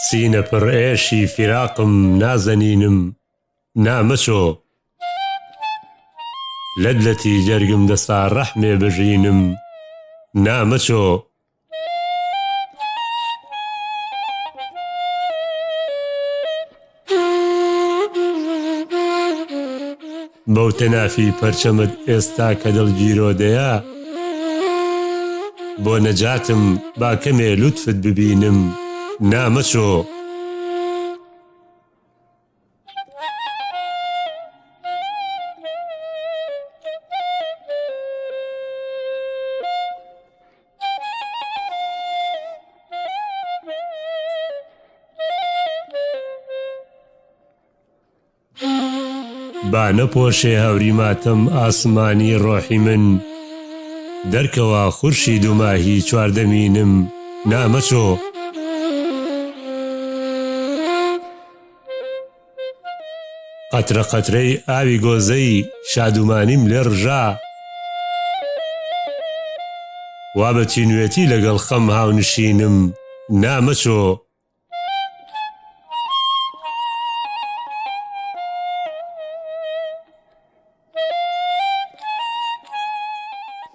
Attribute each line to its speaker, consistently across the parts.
Speaker 1: سینە پڕ ئێشی فیراقم نازەنینم نامەچۆ لەدلەتی جەرگم دەستا ڕەحمێ بژینم نامەچۆ بەو تەنافی پەرچەمت ئێستا کە دڵگیرۆدەیە بۆ نەجاتم با کەمێ لوتفت ببینم نامەچۆ با نەپۆشێ هەوری ماتەم ئاسمانی ڕۆحی من دەرکەوە خورشید و ماهی چواردەمینم نامەچۆ قەترە قەترەی ئاوی گۆزەی شادومانیم لێ ڕژا وا بە تینوێتی لەگەڵ خەم هاونشینم نامەچۆ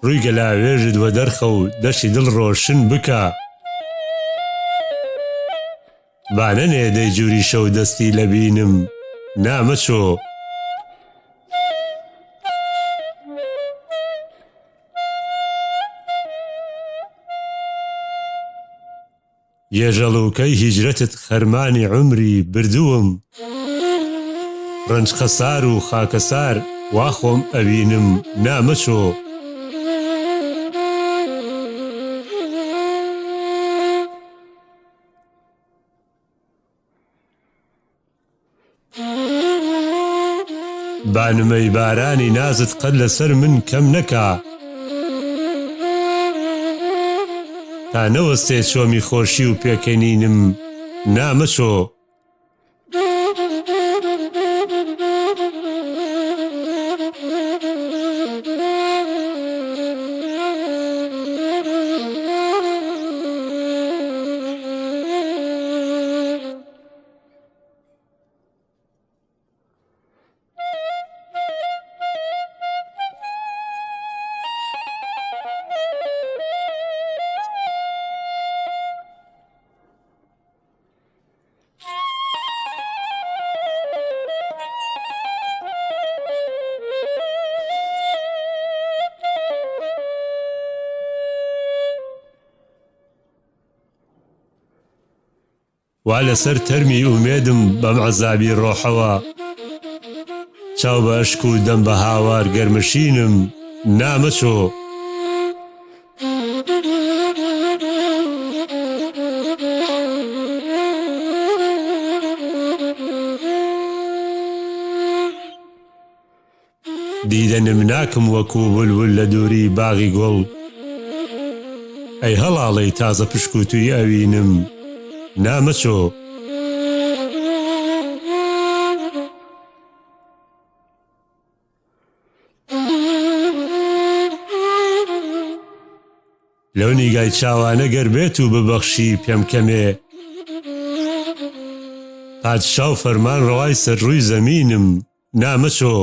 Speaker 1: ڕووی گەلاوێژت وە دەرخە و دەشی دڵ ڕۆشن بکە با نەنێ دەی جووری شەو دەستی لەبینم نامەچۆ یێژەڵوکەی هیجرەتت خەرمانی عومری بردووم ڕەنج خەسار و خاکەسار وا خۆم ئەبینم نامەچۆ بانمەی بارانی نازت قەت لەسەر من کەم نەکا تا نەوەستێ چۆمی خۆشی و پێکەنینم نامەچۆ وا لەسەر تەرمی ئومێدم بەم عەزابی ڕۆحەوە چاو بە ئەشک و دەم بە هاوار گەرمەشینم نامەچۆ دیدەنم ناکەم وەکوو بولبول لە دووری باغی گوڵ ئەی هەڵاڵەی تازە پشک و توی ئەوینم نامەچۆ لەو نیگای چاوانە گەر بێت و ببەخشی پێم کەمێ پادشا و فەرمان ڕەوای سەر ڕووی زەمینم نامەچۆ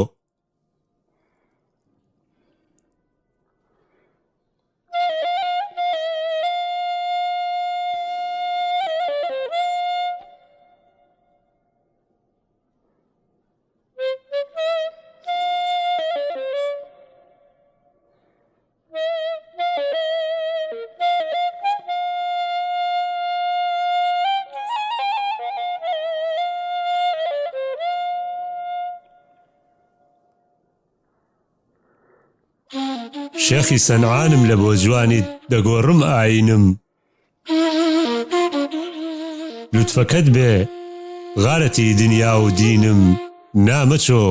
Speaker 1: شێخی سەنعانم لە بۆ جوانیت دەگۆڕم ئاینم لوتفەکەت بێ غارەتی دنیا و دینم نامەچۆ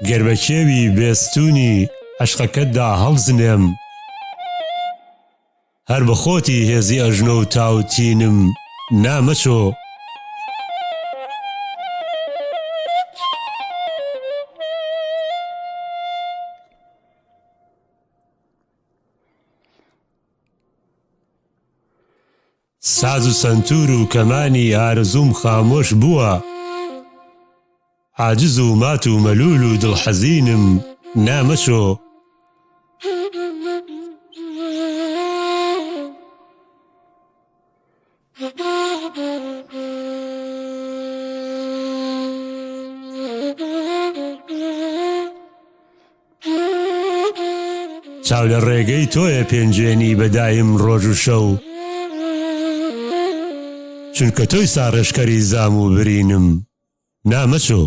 Speaker 1: گەر بە کێوی بێستوونی عەشقەکەتدا هەڵزنێم هەر بە خۆتی هێزی ئەژنۆ و تاوتینم نامەچۆ ساز و سنتور و کەمانی ئارەزووم خامۆش بووە، عاجز و مات و مەلول و دڵحەزینم نامەچۆ. چاو لە ڕێگەی تۆیە پێنجێنی بەدایم ڕۆژ و شەو، چونکە تۆی ساڕێشکەری زام و برینم نامەچۆ.